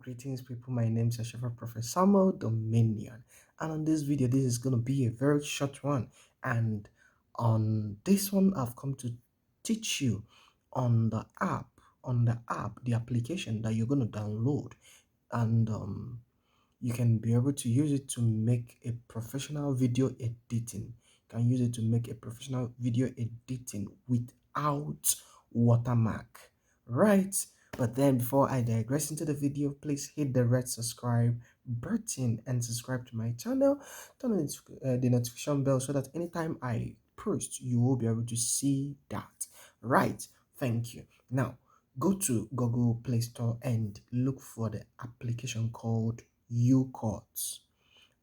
Greetings, people. My name is Ashafa Prophet Samuel Dominion, and on this video, this is going to be a very short one. And on this one, I've come to teach you on the application that you're going to download, and you can be able to use it to make a professional video editing. You can use it to make a professional video editing without watermark, right? But then before I digress into the video, please hit the red subscribe button and subscribe to my channel. Turn on the notification bell so that anytime I post, you will be able to see that. Right? Thank you. Now, go to Google Playstore and look for the application called Youcut.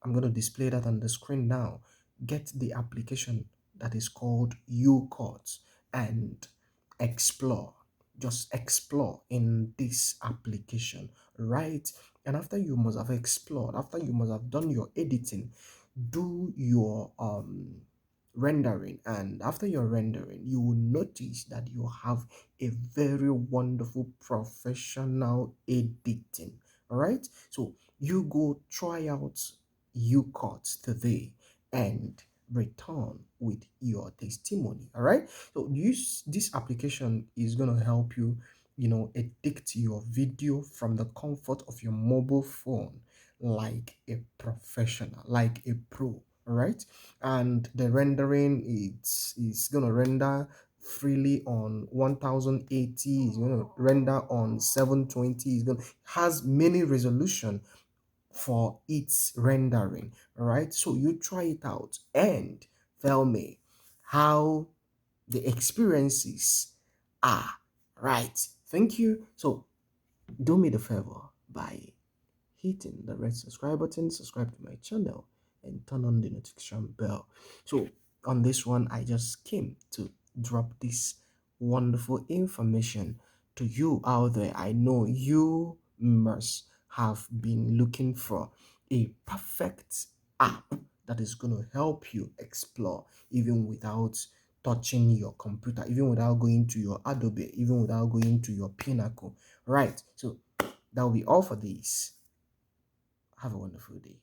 I'm going to display that on the screen now. Get the application that is called Youcut and explore. Just explore in this application, right? And after you must have explored, after you must have done your editing, do your rendering, and after your rendering you will notice that you have a very wonderful professional editing. All right, so you go try out Youcut today and return with your testimony. All right, so this application is going to help you, edit your video from the comfort of your mobile phone, like a professional, like a pro. All right, and the rendering, it's gonna render freely on 1080, it's gonna render on 720, it's gonna has many resolution for its rendering. All right, so you try it out and tell me how the experiences are. Right, thank you. So do me the favor by hitting the red subscribe button, subscribe to my channel, and turn on the notification bell. So on this one, I just came to drop this wonderful information to you out there. I know you must have been looking for a perfect app that is going to help you explore even without touching your computer, even without going to your Adobe, even without going to your Pinnacle. Right, so that will be all for this. Have a wonderful day.